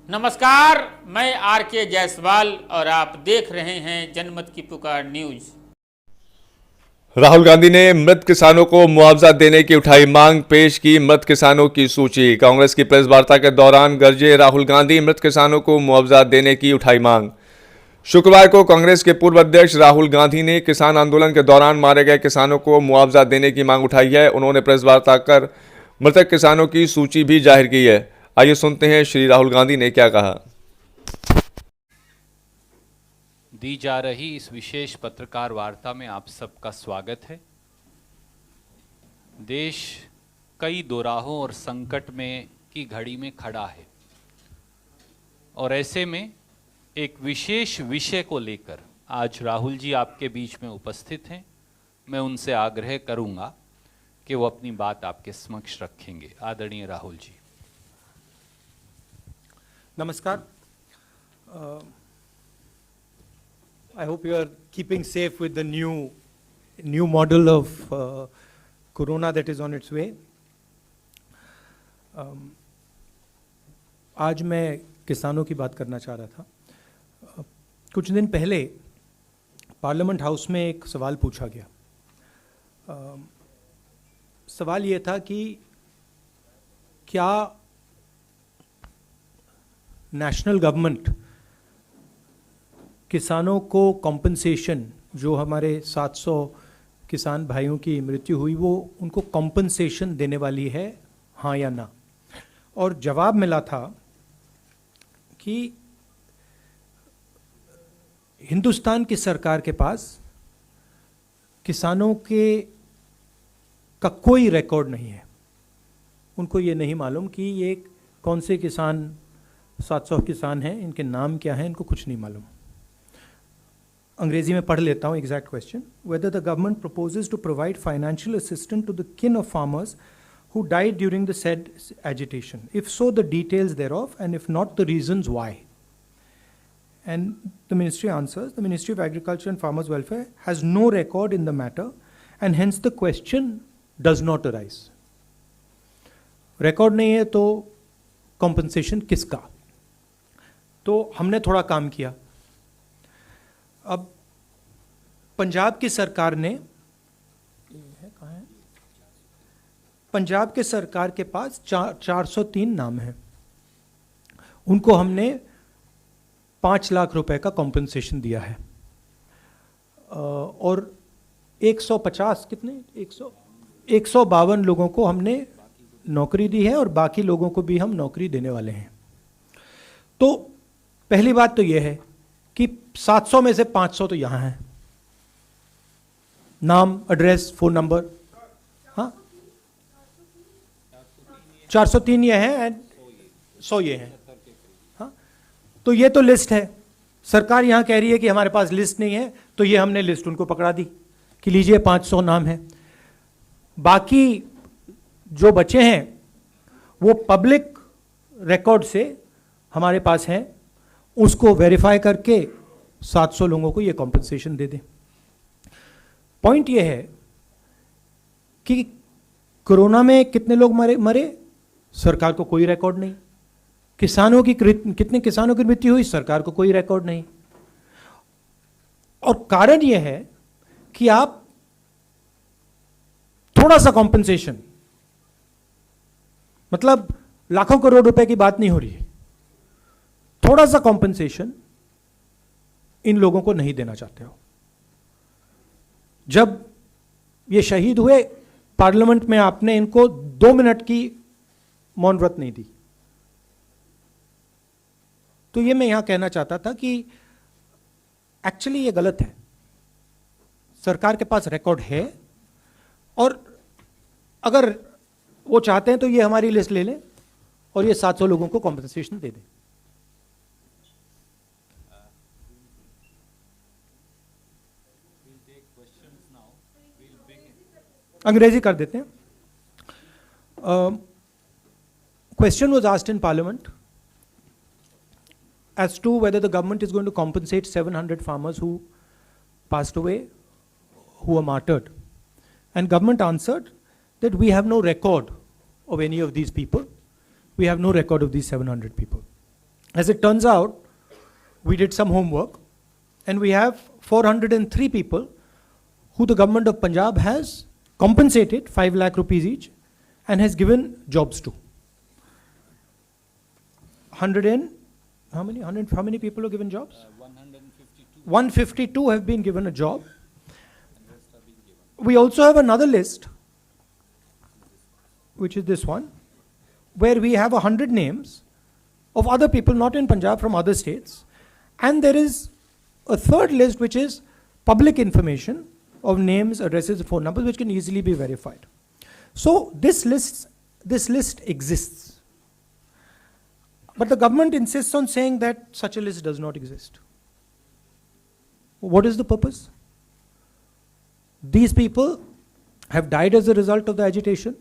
नमस्कार, मैं आर के जायसवाल और आप देख रहे हैं जनमत की पुकार न्यूज। राहुल गांधी ने मृत किसानों को मुआवजा देने की उठाई मांग, पेश की मृत किसानों की सूची। कांग्रेस की प्रेस वार्ता के दौरान गरजे राहुल गांधी, मृत किसानों को मुआवजा देने की उठाई मांग। शुक्रवार को कांग्रेस के पूर्व अध्यक्ष राहुल गांधी ने किसान आंदोलन के दौरान मारे गए किसानों को मुआवजा देने की मांग उठाई है। उन्होंने प्रेस वार्ता कर मृतक किसानों की सूची भी जाहिर की है। आइए सुनते हैं श्री राहुल गांधी ने क्या कहा। दी जा रही इस विशेष पत्रकार वार्ता में आप सबका स्वागत है। देश कई दोराहों और संकट में की घड़ी में खड़ा है और ऐसे में एक विशेष विषय को लेकर आज राहुल जी आपके बीच में उपस्थित हैं। मैं उनसे आग्रह करूंगा कि वो अपनी बात आपके समक्ष रखेंगे। आदरणीय Rahul ji. Namaskar. I hope you are keeping safe with the new model of corona that is on its way. आज मैं किसानों की बात करना चाह रहा था। कुछ दिन पहले पार्लियामेंट हाउस में एक सवाल पूछा गया। सवाल ये था कि क्या नेशनल गवर्नमेंट किसानों को कॉम्पनसेशन, जो हमारे 700 किसान भाइयों की मृत्यु हुई, वो उनको कॉम्पनसेशन देने वाली है, हाँ या ना। और जवाब मिला था कि हिंदुस्तान की सरकार के पास किसानों का कोई रिकॉर्ड नहीं है। उनको ये नहीं मालूम कि ये कौन से किसान, 700 किसान हैं, इनके नाम क्या हैं, इनको कुछ नहीं मालूम। अंग्रेजी में पढ़ लेता हूँ exact question. Whether the government proposes to provide financial assistance to the kin of farmers who died during the said agitation, if so the details thereof, and if not the reasons why. And the ministry answers, the ministry of agriculture and farmers welfare has no record in the matter and hence the question does not arise. Record नहीं है तो compensation किसका? तो हमने थोड़ा काम किया। अब पंजाब की सरकार ने, कहाँ है, पंजाब के सरकार के पास 403 नाम हैं। उनको हमने 5 लाख रुपए का कॉम्पनसेशन दिया है। और 150 कितने 152 लोगों को हमने नौकरी दी है और बाकी लोगों को भी हम नौकरी देने वाले हैं। तो पहली बात तो यह है कि 700 में से 500 तो यहां हैं, नाम, एड्रेस, फोन नंबर। हाँ, 403 ये हैं एंड 100 ये हैं। हाँ, तो ये तो लिस्ट है। सरकार यहां कह रही है कि हमारे पास लिस्ट नहीं है, तो ये हमने लिस्ट उनको पकड़ा दी कि लीजिए 500 नाम है। बाकी जो बचे हैं वो पब्लिक रिकॉर्ड से हमारे पास हैं, उसको वेरीफाई करके 700 लोगों को ये कॉम्पनसेशन दे दें। पॉइंट ये है कि कोरोना में कितने लोग मरे, सरकार को कोई रिकॉर्ड नहीं। कितने किसानों की मृत्यु हुई, सरकार को कोई रिकॉर्ड नहीं। और कारण यह है कि आप थोड़ा सा कॉम्पनसेशन, मतलब लाखों करोड़ रुपए की बात नहीं हो रही है, थोड़ा सा कॉम्पनसेशन इन लोगों को नहीं देना चाहते हो। जब ये शहीद हुए, पार्लियामेंट में आपने इनको 2 मिनट की मौन व्रत नहीं दी। तो ये मैं यहां कहना चाहता था कि एक्चुअली ये गलत है। सरकार के पास रिकॉर्ड है और अगर वो चाहते हैं तो ये हमारी लिस्ट ले लें और ये 700 लोगों को कॉम्पनसेशन दे दें। अंग्रेजी कर देते हैं। Question was asked in Parliament as to whether the government is going to compensate 700 farmers who passed away, who were martyred. And government answered that we have no record of any of these people. We have no record of these 700 people. As it turns out, we did some homework and we have 403 people who the government of Punjab has compensated 5 lakh rupees each and has given jobs to. 100 and how many people are given jobs? 152 have been given a job. We also have another list, which is this one, where we have 100 names of other people not in Punjab, from other states, and there is a third list which is public information of names, addresses, phone numbers, which can easily be verified. So this list exists, but the government insists on saying that such a list does not exist. What is the purpose? These people have died as a result of the agitation.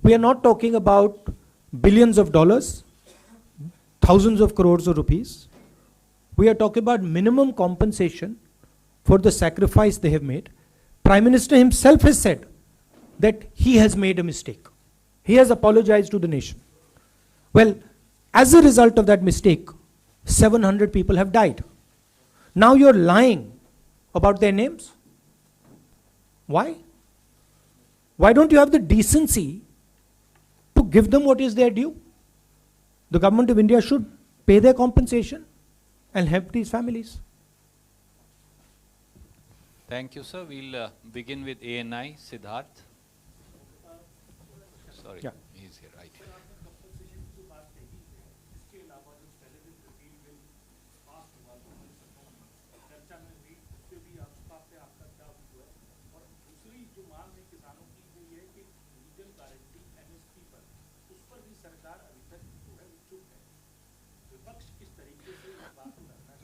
We are not talking about billions of dollars, thousands of crores of rupees. We are talking about minimum compensation for the sacrifice they have made. Prime Minister himself has said that he has made a mistake. He has apologized to the nation. Well, as a result of that mistake, 700 people have died. Now you're lying about their names? Why? Why don't you have the decency to give them what is their due? The government of India should pay their compensation and help these families. Thank you, sir. We'll begin with ANI, Siddharth. Sorry, Yeah. he's here, right here.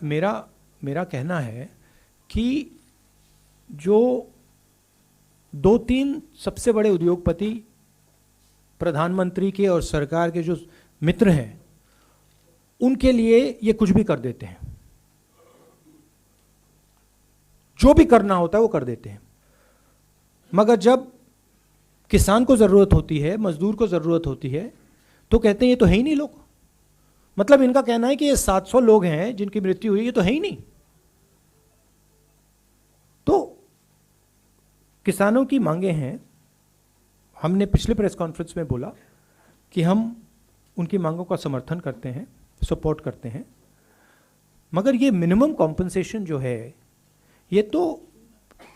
मेरा कहना है कि जो 2-3 सबसे बड़े उद्योगपति प्रधानमंत्री के और सरकार के जो मित्र हैं, उनके लिए ये कुछ भी कर देते हैं। जो भी करना होता है वो कर देते हैं, मगर जब किसान को जरूरत होती है, मजदूर को जरूरत होती है, तो कहते हैं ये तो है ही नहीं लोग। मतलब इनका कहना है कि ये 700 लोग हैं जिनकी मृत्यु हुई, ये तो है ही नहीं। तो किसानों की मांगे हैं। हमने पिछले प्रेस कॉन्फ्रेंस में बोला कि हम उनकी मांगों का समर्थन करते हैं, सपोर्ट करते हैं, मगर ये मिनिमम कॉम्पनसेशन जो है, ये तो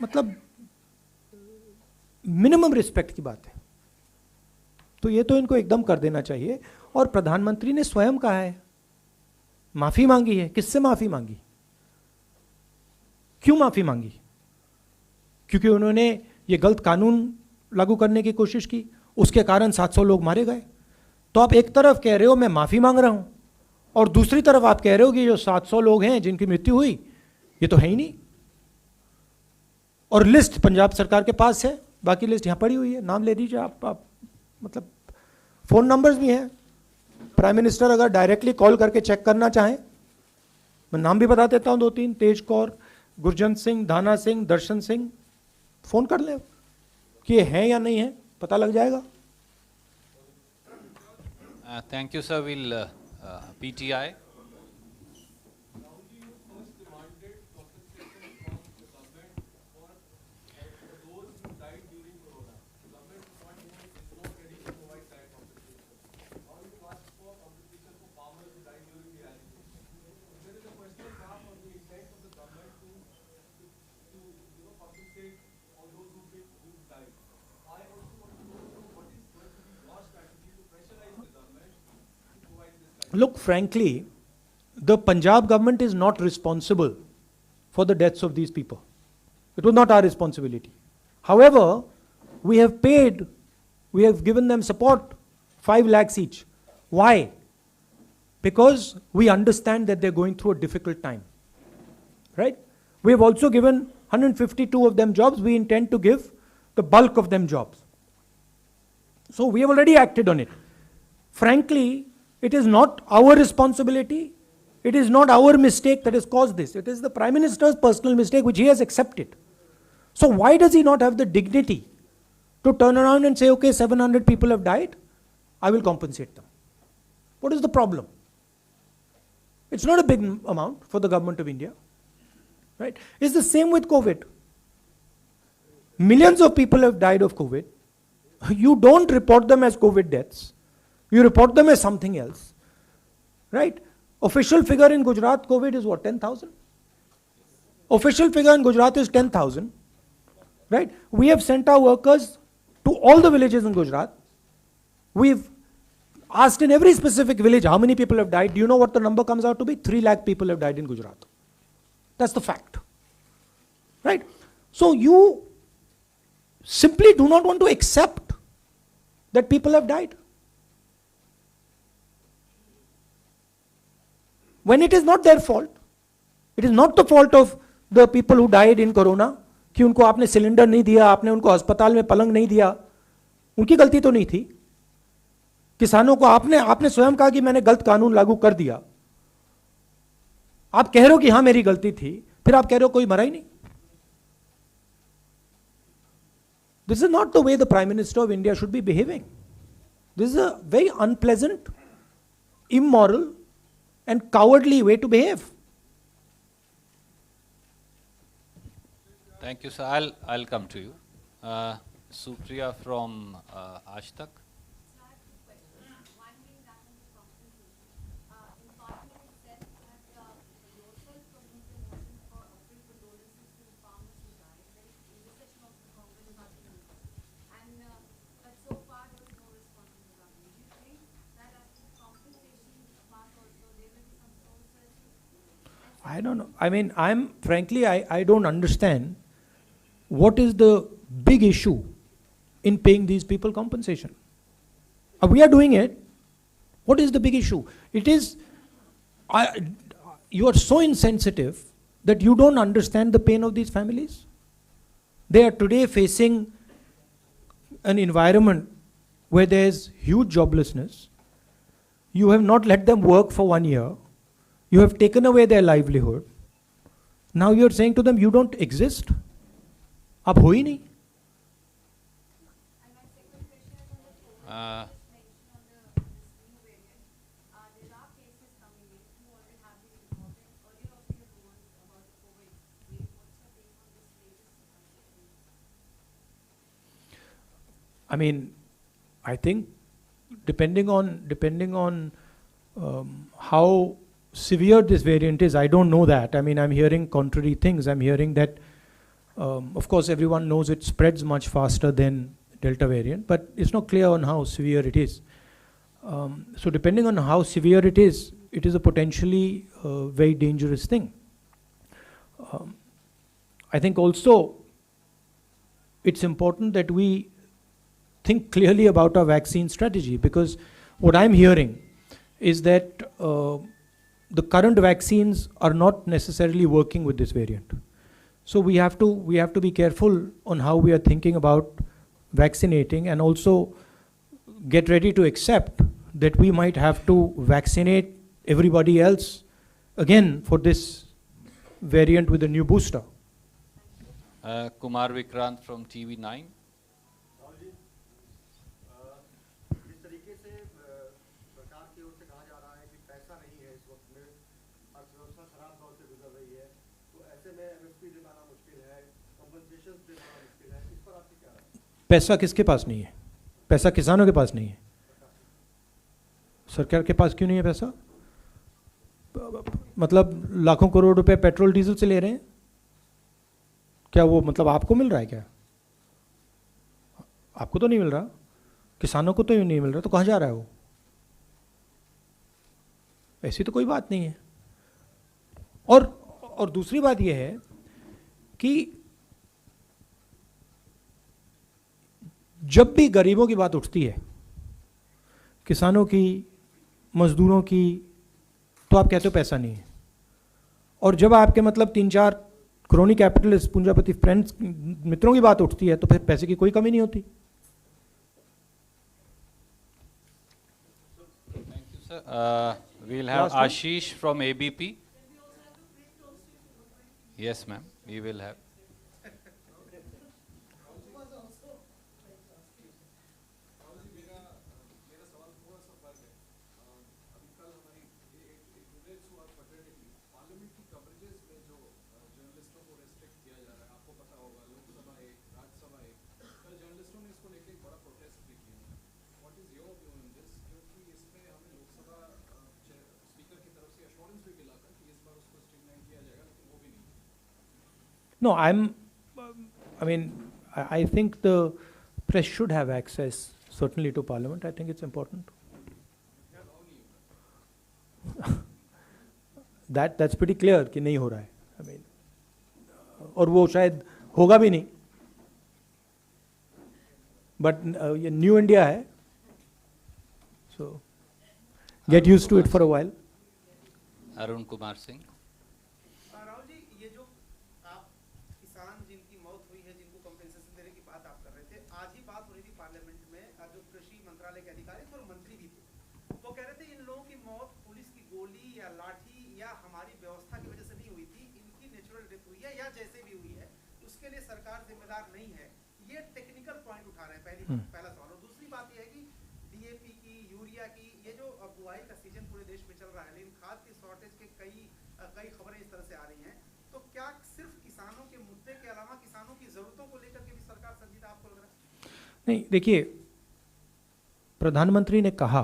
मतलब मिनिमम रिस्पेक्ट की बात है। तो ये तो इनको एकदम कर देना चाहिए। और प्रधानमंत्री ने स्वयं कहा है, माफी मांगी है। किससे माफी मांगी? क्यों माफी मांगी? क्योंकि उन्होंने ये गलत कानून लागू करने की कोशिश की, उसके कारण 700 लोग मारे गए। तो आप एक तरफ कह रहे हो मैं माफी मांग रहा हूं, और दूसरी तरफ आप कह रहे हो कि जो 700 लोग हैं जिनकी मृत्यु हुई, ये तो है ही नहीं। और लिस्ट पंजाब सरकार के पास है, बाकी लिस्ट यहां पड़ी हुई है, नाम ले दीजिए आप मतलब फोन नंबर्स भी हैं। प्राइम मिनिस्टर अगर डायरेक्टली कॉल करके चेक करना चाहें, मैं नाम भी बता देता हूं 2-3, तेज कौर, गुरजंत सिंह, दाना सिंह, दर्शन सिंह, फोन कर लें कि ये है या नहीं है, पता लग जाएगा। Thank you, sir. We'll PTI. Look, frankly, the Punjab government is not responsible for the deaths of these people. It was not our responsibility. However, we have given them support, 5 lakhs each. Why? Because we understand that they're going through a difficult time. Right? We have also given 152 of them jobs. We intend to give the bulk of them jobs. So we have already acted on it. Frankly, it is not our responsibility. It is not our mistake that has caused this. It is the Prime Minister's personal mistake, which he has accepted. So why does he not have the dignity to turn around and say, okay, 700 people have died, I will compensate them? What is the problem? It's not a big amount for the government of India. Right? It's the same with COVID. Millions of people have died of COVID. You don't report them as COVID deaths. You report them as something else. Right? Official figure in Gujarat, COVID is what, 10,000? Official figure in Gujarat is 10,000. Right? We have sent our workers to all the villages in Gujarat. We've asked in every specific village how many people have died. Do you know what the number comes out to be? 3 lakh people have died in Gujarat. That's the fact. Right? So you simply do not want to accept that people have died. When it is not their fault. It is not the fault of the people who died in corona कि उनको आपने cylinder नहीं दिया, आपने उनको अस्पताल में पलंग नहीं दिया. उनकी गलती तो नहीं थी. किसानों को आपने स्वयं कहा कि मैंने गलत कानून लागू कर दिया. आप कह रहे हो कि हां मेरी गलती थी, फिर आप कह रहे हो कोई मरा ही नहीं. This is not the way the Prime Minister of India should be behaving. This is a very unpleasant, immoral, and cowardly way to behave. Thank you, sir. I'll come to you. Supriya from Aaj Tak. I don't know. I mean, I don't understand what is the big issue in paying these people compensation. We are doing it. What is the big issue? It is, you are so insensitive that you don't understand the pain of these families. They are today facing an environment where there is huge joblessness. You have not let them work for 1 year. You have taken away their livelihood. Now you are saying to them, you don't exist. आप हो ही नहीं. I mean, I think depending on how severe this variant is, I don't know that. I mean, I'm hearing contrary things. I'm hearing that, of course, everyone knows it spreads much faster than Delta variant, but it's not clear on how severe it is. So depending on how severe it is a potentially very dangerous thing. I think also it's important that we think clearly about our vaccine strategy, because what I'm hearing is that the current vaccines are not necessarily working with this variant. So we have to be careful on how we are thinking about vaccinating, and also get ready to accept that we might have to vaccinate everybody else again for this variant with a new booster. Kumar Vikrant from TV9. जिस तरीके से सरकार की ओर से कहा जा रहा है कि पैसा नहीं है इस वक्त में, अर्थव्यवस्था खराब दौर से गुजर रही है, तो ऐसे में एमएसपी दिलाना मुश्किल है, कंपनसेशन दिलाना मुश्किल है, इस पर आपकी क्या राय है? पैसा किसके पास नहीं है? पैसा किसानों के पास नहीं है. सरकार के पास क्यों नहीं है पैसा? मतलब लाखों करोड़ रुपए पेट्रोल डीजल से ले रहे हैं. क्या वो मतलब आपको मिल रहा है क्या? आपको तो नहीं मिल रहा, किसानों को तो नहीं मिल रहा, तो कहाँ जा रहा है वो? ऐसी तो कोई बात नहीं है. और दूसरी बात यह है कि जब भी गरीबों की बात उठती है, किसानों की, मजदूरों की, तो आप कहते हो पैसा नहीं है. और जब आपके मतलब 3-4 क्रोनी कैपिटलिस्ट, पूंजीपति फ्रेंड्स, मित्रों की बात उठती है, तो फिर पैसे की कोई कमी नहीं होती. Thank you, sir. We'll have Last one. Ashish from ABP. Yes, ma'am. We will have. No, I mean, I think the press should have access certainly to Parliament. I think it's important. That's pretty clear कि नहीं हो रहा है. I mean, और वो शायद होगा भी नहीं. But ये न्यू इंडिया है, so get used to it for a while. Arun Kumar Singh. Rahul ji, ये जो आप किसान जिनकी मौत हुई है, जिनको कंपेंसेशन देने की बात आप कर रहे थे, आज ही बात हो रही थी पार्लियामेंट में, जो कृषि मंत्रालय के अधिकारी थे और मंत्री भी थे, वो कह रहे थे इन लोगों की मौत पुलिस की गोली या लाठी या हमारी व्यवस्था की वजह से नहीं हुई थी, इनकी नेचुरल डेथ हुई है या जैसे भी हुई है उसके लिए सरकार जिम्मेदार नहीं है। ये टेक्निकल पॉइंट उठा रहे हैं, पहला सवाल। और दूसरी बात यह है कि डीएपी की, यूरिया की, ये जो बुआई का सीजन पूरे देश में चल रहा है, लेकिन खाद की शॉर्टेज के कई खबरें इस तरह से आ रही हैं, तो क्या सिर्फ किसानों के मुद्दे के अलावा किसानों की जरूरतों को लेकर के भी सरकार संजीदा आपको लग रहा है? नहीं, देखिए, प्रधानमंत्री ने कहा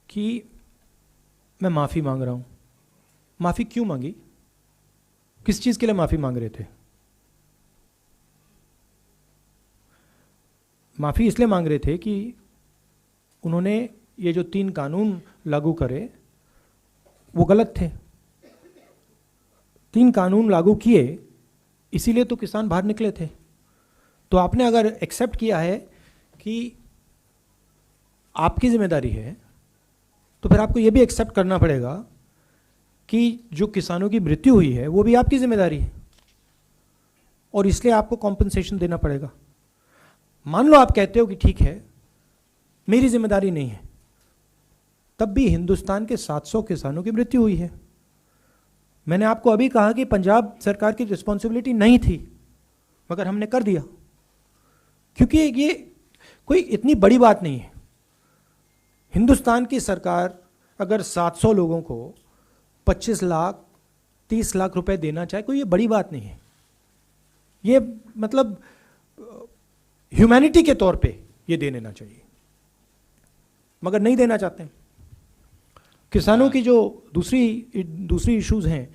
कि मैं माफ़ी मांग रहा हूँ। माफ़ी क्यों मांगी? किस चीज़ के लिए माफ़ी मांग रहे थे? माफ़ी इसलिए मांग रहे थे कि उन्होंने ये जो 3 कानून लागू करे वो गलत थे। 3 कानून लागू किए, इसीलिए तो किसान बाहर निकले थे। तो आपने अगर एक्सेप्ट किया है कि आपकी जिम्मेदारी है, तो फिर आपको ये भी एक्सेप्ट करना पड़ेगा कि जो किसानों की मृत्यु हुई है वो भी आपकी जिम्मेदारी है, और इसलिए आपको कॉम्पनसेशन देना पड़ेगा। मान लो आप कहते हो कि ठीक है, मेरी जिम्मेदारी नहीं है, तब भी हिंदुस्तान के 700 किसानों की मृत्यु हुई है। मैंने आपको अभी कहा कि पंजाब सरकार की रिस्पॉन्सिबिलिटी नहीं थी, मगर हमने कर दिया, क्योंकि ये कोई इतनी बड़ी बात नहीं है। हिंदुस्तान की सरकार अगर 700 लोगों को 25 लाख 30 लाख रुपए देना चाहे, कोई ये बड़ी बात नहीं है। ये मतलब ह्यूमैनिटी के तौर पे ये दे देना चाहिए, मगर नहीं देना चाहते हैं। किसानों की जो दूसरी इश्यूज हैं,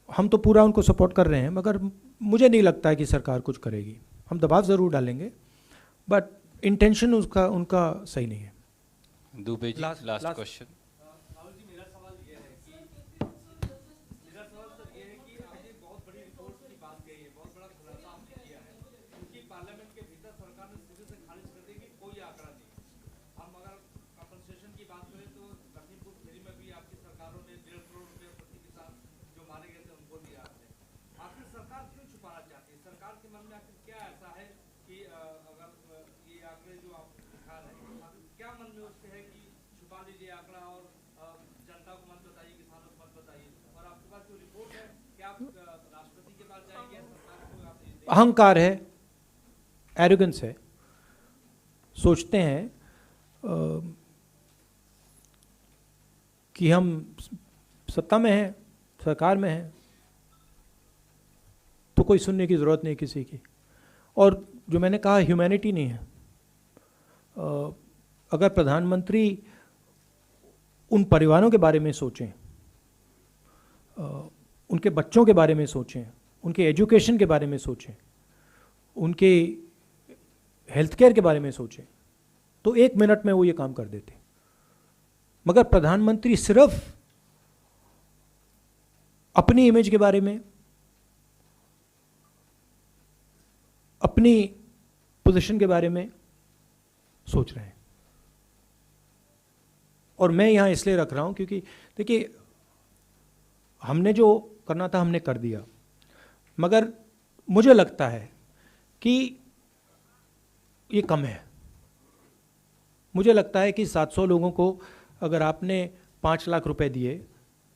हम तो पूरा उनको सपोर्ट कर रहे हैं, मगर मुझे नहीं लगता है कि सरकार कुछ करेगी। हम दबाव ज़रूर डालेंगे, बट इंटेंशन उनका सही नहीं है। Dubey ji, last question. अहंकार है, एरोगेंस है। सोचते हैं कि हम सत्ता में हैं, सरकार में हैं, तो कोई सुनने की ज़रूरत नहीं किसी की। और जो मैंने कहा, ह्यूमैनिटी नहीं है। अगर प्रधानमंत्री उन परिवारों के बारे में सोचें, उनके बच्चों के बारे में सोचें, उनके एजुकेशन के बारे में सोचें, उनके हेल्थ केयर के बारे में सोचें, तो 1 मिनट में वो ये काम कर देते। मगर प्रधानमंत्री सिर्फ अपनी इमेज के बारे में, अपनी पोजीशन के बारे में सोच रहे हैं। और मैं यहां इसलिए रख रहा हूं क्योंकि देखिए, हमने जो करना था हमने कर दिया, मगर मुझे लगता है कि ये कम है। मुझे लगता है कि 700 लोगों को अगर आपने 5 लाख रुपए दिए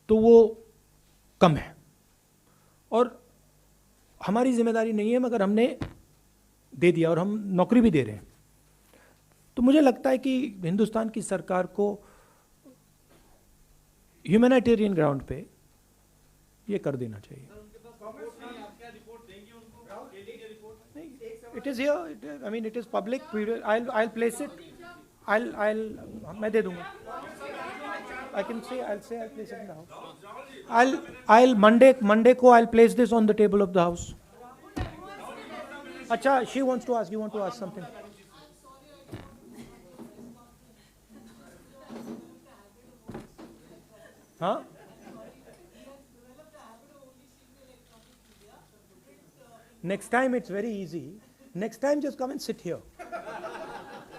तो वो कम है, और हमारी जिम्मेदारी नहीं है, मगर हमने दे दिया और हम नौकरी भी दे रहे हैं। तो मुझे लगता है कि हिंदुस्तान की सरकार को ह्यूमैनिटेरियन ग्राउंड पे ये कर देना चाहिए। एक It is here. I mean, it is public. I'll place it. मैं दे दूंगा. I can say I'll place it in the house. I'll Monday को I'll place this on the table of the house. अच्छा, she wants to ask. You want to ask something? हाँ? Next time it's very easy. Next time just come and sit here.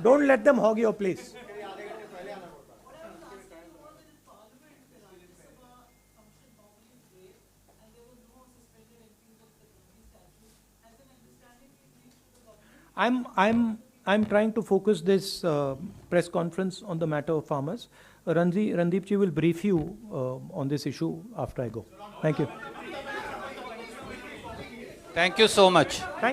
Don't let them hog your place. I'm trying to focus this press conference on the matter of farmers. Randeep ji will brief you on this issue after I go. Thank you. Thank you so much.